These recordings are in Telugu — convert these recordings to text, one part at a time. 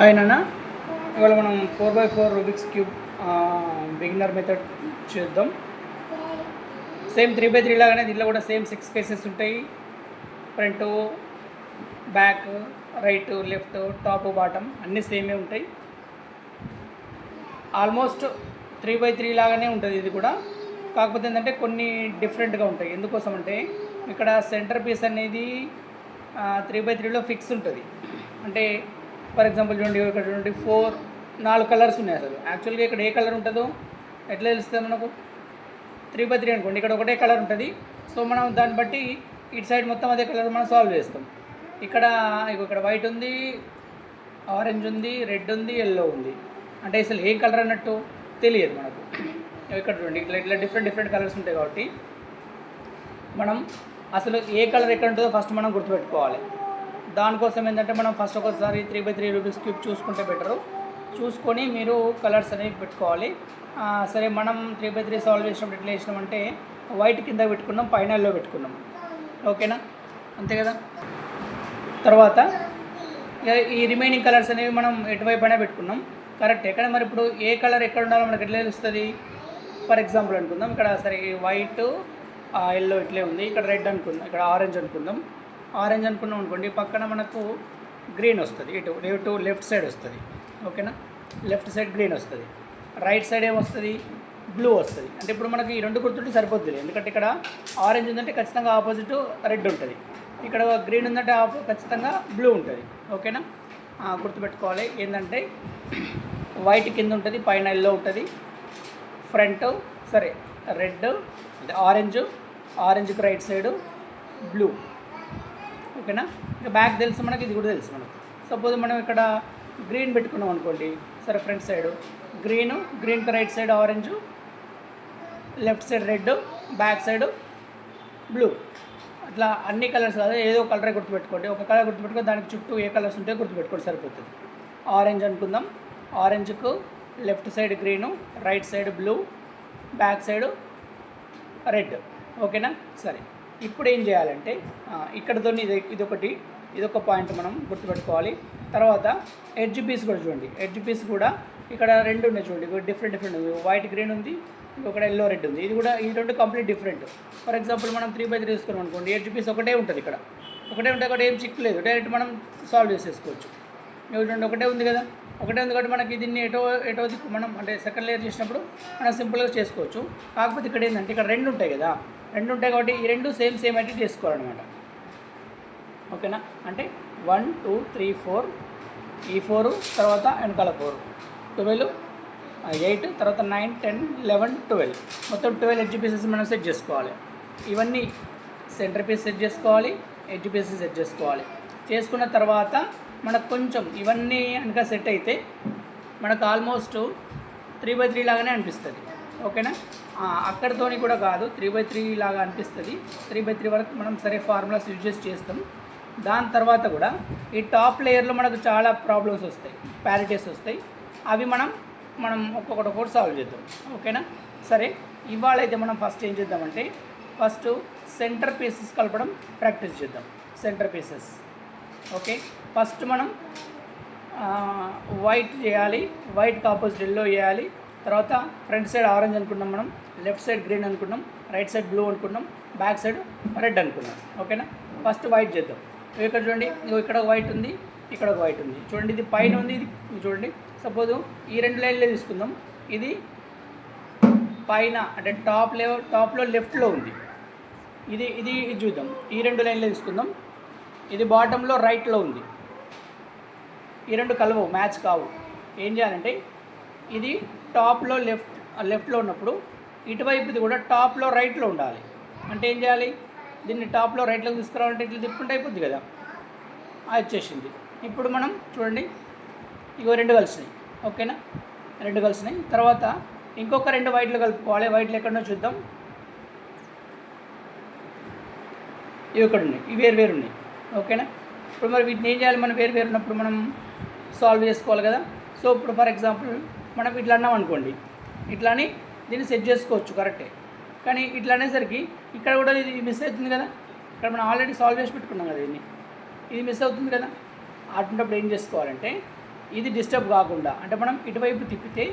ఆయన ఇవాళ మనం 4x4 Rubik's cube beginner method చేద్దాం. సేమ్ 3x3 లాగానే దీనిలో కూడా సేమ్ 6 ఫేసెస్ ఉంటాయి. Front, back, right, left, top, bottom అన్నీ సేమే ఉంటాయి. ఆల్మోస్ట్ 3x3 లాగానే ఉంటుంది ఇది కూడా. కాకపోతే ఏంటంటే కొన్ని డిఫరెంట్గా ఉంటాయి. ఎందుకోసం అంటే ఇక్కడ సెంటర్ పీస్ అనేది 3x3లో ఫిక్స్ ఉంటుంది. అంటే ఫర్ ఎగ్జాంపుల్ చూడండి, ఇక్కడ చూడండి 4 కలర్స్ ఉన్నాయి. అసలు యాక్చువల్గా ఇక్కడ ఏ కలర్ ఉంటుందో ఎట్లా తెలుస్తుంది మనకు? 3x3 అనుకోండి, ఇక్కడ ఒకటే కలర్ ఉంటుంది. సో మనం దాన్ని బట్టి ఇటు సైడ్ మొత్తం అదే కలర్ మనం సాల్వ్ చేస్తాం. ఇక్కడ వైట్ ఉంది, ఆరెంజ్ ఉంది, రెడ్ ఉంది, ఎల్లో ఉంది. అంటే అసలు ఏం కలర్ అన్నట్టు తెలియదు మనకు. ఇక్కడ చూడండి, ఇట్లా డిఫరెంట్ కలర్స్ ఉంటాయి. కాబట్టి మనం అసలు ఏ కలర్ ఎక్కడ ఉంటుందో ఫస్ట్ మనం గుర్తుపెట్టుకోవాలి. దానికోసం ఏంటంటే మనం ఫస్ట్ ఒకసారి 3x3 రూబిక్స్ క్యూబ్ చూసుకుంటే బెటరు. చూసుకొని మీరు కలర్స్ అనేవి పెట్టుకోవాలి. సరే, మనం 3x3 సాల్వ్ చేసినప్పుడు ఎట్లా చేసినామంటే వైట్ కింద పెట్టుకున్నాం, పైనల్లో పెట్టుకున్నాం. ఓకేనా? అంతే కదా. తర్వాత ఈ రిమైనింగ్ కలర్స్ అనేవి మనం ఎటువైపు అయినా పెట్టుకున్నాం, కరెక్టే. కానీ మరి ఇప్పుడు ఏ కలర్ ఎక్కడ ఉండాలో మనకు ఎట్లా తెలుస్తుంది? ఫర్ ఎగ్జాంపుల్ అనుకుందాం, ఇక్కడ సరే వైట్, ఎల్లో ఇట్లే ఉంది. ఇక్కడ రెడ్ అనుకుందాం, ఇక్కడ ఆరెంజ్ అనుకుందాం. ఆరెంజ్ అనుకున్నాం అనుకోండి, పక్కన మనకు గ్రీన్ వస్తుంది. ఇటు లెఫ్ట్ సైడ్ వస్తుంది. ఓకేనా? లెఫ్ట్ సైడ్ గ్రీన్ వస్తుంది, రైట్ సైడ్ ఏమొస్తుంది? బ్లూ వస్తుంది. అంటే ఇప్పుడు మనకి ఈ రెండు గుర్తుంటే సరిపోతుంది. ఎందుకంటే ఇక్కడ ఆరెంజ్ ఉందంటే ఖచ్చితంగా ఆపోజిట్ రెడ్ ఉంటుంది, ఇక్కడ గ్రీన్ ఉందంటే ఖచ్చితంగా బ్లూ ఉంటుంది. ఓకేనా? గుర్తుపెట్టుకోవాలి. ఏంటంటే వైట్ కింద ఉంటుంది, పైన ఎల్లో ఉంటుంది. ఫ్రంట్ సరే రెడ్, ఆరెంజ్కి రైట్ సైడు బ్లూ. ఓకేనా? ఇంకా బ్యాక్ తెలుసు మనకి, ఇది కూడా తెలుసు మనకు. సపోజ్ మనం ఇక్కడ గ్రీన్ పెట్టుకున్నాం అనుకోండి, సరే ఫ్రంట్ సైడు గ్రీన్కి right side orange, left side red, back side blue. అట్లా అన్ని కలర్స్ కాదు, ఏదో కలరే గుర్తుపెట్టుకోండి. ఒక కలర్ గుర్తుపెట్టుకొని దానికి చుట్టూ ఏ కలర్స్ ఉంటే గుర్తుపెట్టుకోండి, సరిపోతుంది. ఆరెంజ్ అనుకుందాం, ఆరెంజ్కు left side green, right side blue, back side red. ఓకేనా? సరే, ఇప్పుడు ఏం చేయాలంటే ఇక్కడతో ఇదొక పాయింట్ మనం గుర్తుపెట్టుకోవాలి. తర్వాత ఎడ్జ్ పీస్ కూడా చూడండి. ఎడ్జ్ పీస్ కూడా ఇక్కడ రెండు ఉన్నాయి చూడండి, డిఫరెంట్ ఉంది. వైట్ గ్రీన్ ఉంది, ఇంకొకటి ఎల్లో రెడ్ ఉంది. ఈ రెండు కంప్లీట్ డిఫరెంట్. ఫర్ ఎగ్జాంపుల్ మనం 3x3 తీసుకున్నాం అనుకోండి, ఎడ్జ్ పీస్ ఒకటే ఉంటుంది. ఇక్కడ ఒకటే ఉంటే ఒకటి ఏం చిక్కు లేదు, డైరెక్ట్ మనం సాల్వ్ చేసేసుకోవచ్చు. చూడండి, ఒకటే ఉంది కదా, ఒకటే ఉంది కాబట్టి మనకి దీన్ని ఎటో దిక్కు మనం అంటే సెకండ్ లేయర్ చేసినప్పుడు మనం సింపుల్గా చేసుకోవచ్చు. కాకపోతే ఇక్కడ ఏంటంటే ఇక్కడ రెండు ఉంటాయి కదా, రెండు ఉంటాయి కాబట్టి ఈ రెండు సేమ్ అయితే చేసుకోవాలన్నమాట. ఓకేనా? అంటే 1 2 3 4, ఈ 4 తర్వాత వెనకాల 4, 12, 8, తర్వాత 9 10 11 12, మొత్తం 12 ఎడ్జ్ పీసెస్ మనం సెట్ చేసుకోవాలి. ఇవన్నీ సెంటర్ పీస్ సెట్ చేసుకోవాలి, ఎడ్జ్ పీసెస్ సెట్ చేసుకోవాలి. చేసుకున్న తర్వాత మనకు కొంచెం ఇవన్నీ కనుక సెట్ అయితే మనకు ఆల్మోస్ట్ 3x3 లాగానే అనిపిస్తుంది. ఓకేనా? అక్కడితోని కూడా కాదు, 3x3 లాగా అనిపిస్తుంది. 3x3 వరకు మనం సరే ఫార్ములాస్ యూజ్ చేసి చేస్తాం. దాని తర్వాత కూడా ఈ టాప్ లేయర్లో మనకు చాలా ప్రాబ్లమ్స్ వస్తాయి, ప్యారిటీస్ వస్తాయి. అవి మనం ఒక్కొక్కటి సాల్వ్ చేద్దాం. ఓకేనా? సరే, ఇవాళ అయితే మనం ఫస్ట్ ఏం చేద్దామంటే ఫస్ట్ సెంటర్ పీసెస్ కలపడం ప్రాక్టీస్ చేద్దాం. Centre pieces. ఓకే, ఫస్ట్ మనం వైట్ చేయాలి, వైట్కి ఆపోజిట్ ఎల్లో వేయాలి. తర్వాత ఫ్రంట్ సైడ్ ఆరెంజ్ అనుకున్నాం, మనం లెఫ్ట్ సైడ్ గ్రీన్ అనుకున్నాం, రైట్ సైడ్ బ్లూ అనుకున్నాం, బ్యాక్ సైడ్ రెడ్ అనుకున్నాం. ఓకేనా? ఫస్ట్ వైట్ చేద్దాం. ఇక్కడ చూడండి, ఇక్కడ వైట్ ఉంది, ఇక్కడ ఒక వైట్ ఉంది. చూడండి, ఇది పైన ఉంది, ఇది చూడండి. సపోజ్ ఈ రెండు లైన్లే తీసుకుందాం. ఇది పైన అంటే టాప్లో లెఫ్ట్లో ఉంది. ఇది చూద్దాం. ఈ రెండు లైన్లే తీసుకుందాం. ఇది బాటంలో రైట్లో ఉంది. ఈ రెండు కలవవు, మ్యాచ్ కావు. ఏం చేయాలంటే ఇది టాప్లో లెఫ్ట్లో ఉన్నప్పుడు ఇటువైపుది కూడా టాప్లో రైట్లో ఉండాలి. అంటే ఏం చేయాలి? దీన్ని టాప్లో రైట్లోకి తీసుకురావాలంటే ఇట్లా తిప్పుకుంటే అయిపోద్ది కదా. అది వచ్చేసింది. ఇప్పుడు మనం చూడండి, ఇగో రెండు కలిసినాయి. ఓకేనా? రెండు కలిసినాయి. తర్వాత ఇంకొక రెండు వైట్లు కలుపుకోవాలి. వైట్లు ఎక్కడనో చూద్దాం. ఇవి ఇక్కడ ఉన్నాయి, ఇవి వేరు ఉన్నాయి. ఓకేనా? ఇప్పుడు మరి వీటిని ఏం చేయాలి? మనం వేరు ఉన్నప్పుడు మనం సాల్వ్ చేసుకోవాలి కదా. సో ఇప్పుడు ఫర్ ఎగ్జాంపుల్ మనం ఇట్లా అన్నాం అనుకోండి, ఇట్లాని దీన్ని సెట్ చేసుకోవచ్చు, కరెక్టే. కానీ ఇట్లా అనేసరికి ఇక్కడ కూడా ఇది మిస్ అవుతుంది కదా. ఇక్కడ మనం ఆల్రెడీ సాల్వ్ చేసి పెట్టుకున్నాం కదా, ఇది మిస్ అవుతుంది కదా. అటువంటిప్పుడు ఏం చేసుకోవాలంటే ఇది డిస్టర్బ్ కాకుండా అంటే మనం ఇటువైపు తిప్పితే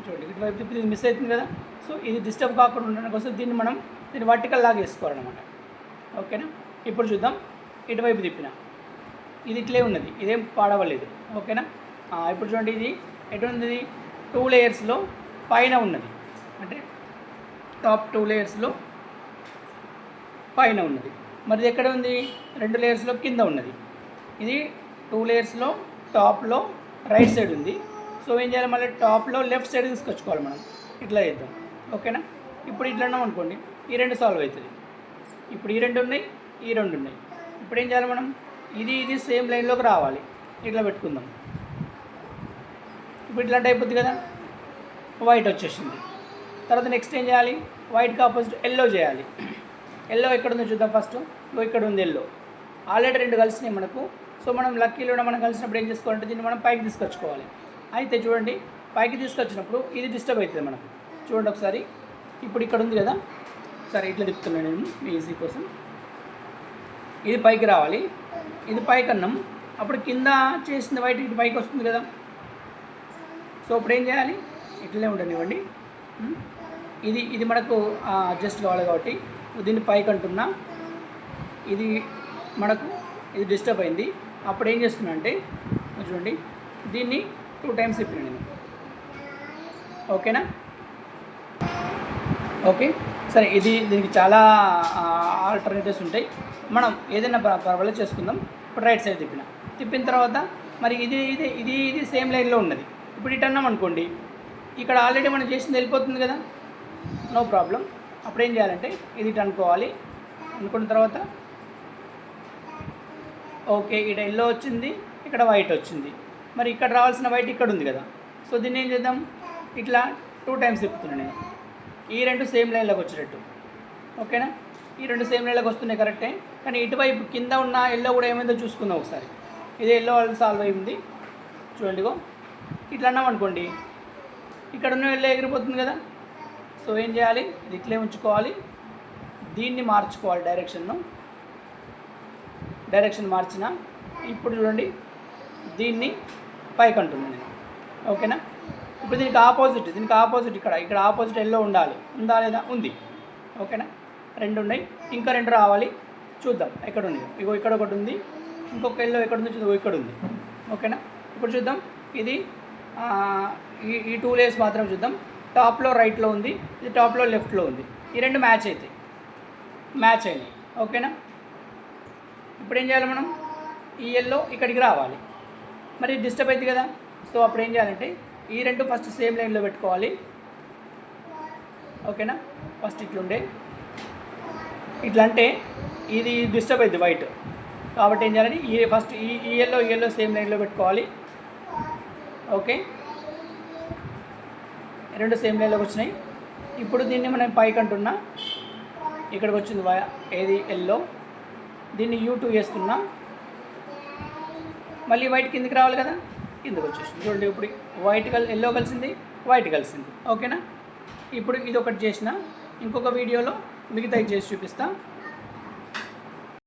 చూడండి, ఇటువైపు తిప్పితే ఇది మిస్ అవుతుంది కదా. సో ఇది డిస్టర్బ్ కాకుండా ఉండడానికి కోసం దీన్ని వర్టికల్ లాగా వేసుకోవాలన్నమాట. ఓకేనా. ఇప్పుడు చూద్దాం, ఇటువైపు తిప్పిన ఇది ఇట్లే ఉన్నది, ఇదేం పాడవలేదు. ఓకేనా. ఇప్పుడు చూడండి, ఇది ఎటు ఉంది, 2 లేయర్స్లో పైన ఉన్నది, అంటే టాప్ 2 లేయర్స్లో పైన ఉన్నది. మరి ఇది ఎక్కడ ఉంది, 2 లేయర్స్లో కింద ఉన్నది. ఇది 2 లేయర్స్లో టాప్లో రైట్ సైడ్ ఉంది. సో ఏం చేయాలి, మళ్ళీ టాప్లో లెఫ్ట్ సైడ్ తీసుకొచ్చుకోవాలి మనం. ఇట్లా చేద్దాం. ఓకేనా. ఇప్పుడు ఇట్లా అన్నాం అనుకోండి, ఈ 2 సాల్వ్ అవుతుంది. ఇప్పుడు ఈ 2 ఉన్నాయి, ఈ 2 ఉన్నాయి. ఇప్పుడు ఏం చేయాలి మనం, ఇది సేమ్ లైన్లోకి రావాలి. ఇట్లా పెట్టుకుందాం. ఇప్పుడు ఇట్లాంటి అయిపోద్ది కదా, వైట్ వచ్చేసింది. తర్వాత నెక్స్ట్ ఏం చేయాలి, వైట్కి ఆపోజిట్ ఎల్లో చేయాలి. ఎల్లో ఎక్కడ ఉందో చూద్దాం. ఫస్ట్ ఇక్కడ ఉంది ఎల్లో, ఆల్రెడీ 2 కలిసినాయి మనకు. సో మనం లక్కీలో మనం కలిసినప్పుడు ఏం చేసుకోవాలంటే దీన్ని మనం పైకి తీసుకొచ్చుకోవాలి. అయితే చూడండి, పైకి తీసుకొచ్చినప్పుడు ఇది డిస్టర్బ్ అవుతుంది మనకు. చూడండి ఒకసారి, ఇప్పుడు ఇక్కడ ఉంది కదా, సరే ఇట్లా తిప్పుతున్నాను నేను ఈజీ కోసం. ఇది పైకి రావాలి, ఇది పైకి అన్నాం. అప్పుడు కింద చేసిన వైట్ ఇటు పైకి వస్తుంది కదా. సో ఇప్పుడు ఏం చేయాలి, ఇట్లనే ఉండనివ్వండి. ఇది మనకు అడ్జస్ట్ కావాలి కాబట్టి దీన్ని పైకి అంటున్నా, ఇది డిస్టర్బ్ అయింది. అప్పుడు ఏం చేస్తున్నా అంటే చూడండి, దీన్ని 2 టైమ్స్ తిప్పిన నేను. ఓకేనా. ఓకే సరే, దీనికి చాలా ఆల్టర్నేటివ్స్ ఉంటాయి. మనం ఏదైనా పర్వాలేదు చేసుకుందాం. ఇప్పుడు రైట్ సైడ్ తిప్పిన తర్వాత మరి ఇది సేమ్ లైన్లో ఉన్నది. ఇప్పుడు ఇటు అన్నాం అనుకోండి, ఇక్కడ ఆల్రెడీ మనం చేసింది వెళ్ళిపోతుంది కదా, నో ప్రాబ్లం. అప్పుడు ఏం చేయాలంటే ఇది ఇటు అనుకోవాలి. అనుకున్న తర్వాత ఓకే, ఇక్కడ ఎల్లో వచ్చింది, ఇక్కడ వైట్ వచ్చింది. మరి ఇక్కడ రావాల్సిన వైట్ ఇక్కడ ఉంది కదా. సో దీన్ని ఏం చేద్దాం, ఇట్లా 2 టైమ్స్ తిప్పుతున్నాను నేను. ఈ 2 సేమ్ లైన్లోకి వచ్చేటట్టు. ఓకేనా. ఈ 2 సేమ్ లైన్లోకి వస్తున్నాయి కరెక్టే, కానీ ఇటువైపు కింద ఉన్న ఎల్లో కూడా ఏమైందో చూసుకుందాం ఒకసారి. ఇది ఎల్లో ఆల్రెడీ సాల్వ్ అయింది. చూడండిగో ఇట్లా అన్నాం అనుకోండి, ఇక్కడ ఉన్న ఎల్లో ఎగిరిపోతుంది కదా. సో ఏం చేయాలి, ఇది ఇట్లే ఉంచుకోవాలి, దీన్ని మార్చుకోవాలి డైరెక్షన్ మార్చిన. ఇప్పుడు చూడండి, దీన్ని పైకి అంటున్నాను నేను. ఓకేనా. ఇప్పుడు దీనికి ఆపోజిట్ ఇక్కడ ఆపోజిట్ ఎల్లో ఉందా లేదా, ఉంది. ఓకేనా. 2 ఉన్నాయి, ఇంకా 2 రావాలి. చూద్దాం ఎక్కడ ఉంది. ఇగో ఇక్కడ ఒకటి ఉంది, ఇంకొక ఎల్లో ఎక్కడ ఉంది చూద్దాం, ఇక్కడ ఉంది. ఓకేనా. ఇప్పుడు చూద్దాం, ఇది ఈ 2 లేయర్స్ మాత్రం చూద్దాం. టాప్లో రైట్లో ఉంది, ఇది టాప్లో లెఫ్ట్లో ఉంది. ఈ 2 మ్యాచ్ అయినాయి. ఓకేనా. ఇప్పుడు ఏం చేయాలి మనం, ఈ ఎల్లో ఇక్కడికి రావాలి. మరి డిస్టర్బ్ అవుతుంది కదా. సో అప్పుడు ఏం చేయాలంటే ఈ 2 ఫస్ట్ సేమ్ లైన్లో పెట్టుకోవాలి. ఓకేనా. ఫస్ట్ ఇట్లుండే, ఇట్లా అంటే ఇది డిస్టర్బ్ అవుతుంది వైట్, కాబట్టి ఏం చేయాలంటే ఫస్ట్ ఈ ఎల్లో సేమ్ లైన్లో పెట్టుకోవాలి. ఓకే, 2 సేమ్ లైన్లోకి వచ్చినాయి. ఇప్పుడు దీన్ని మనం పైకి అంటున్నా, ఇక్కడికి వచ్చింది ఏది ఎల్లో, దీన్ని U2 వేస్తున్నా. మళ్ళీ వైట్ కిందికి రావాలి కదా, కిందకి వచ్చేసింది. చూడండి, ఇప్పుడు ఎల్లో కలిసింది, వైట్ కలిసింది. ఓకేనా. ఇప్పుడు ఇది ఒకటి చేసిన, ఇంకొక వీడియోలో మిగతా చేసి చూపిస్తా.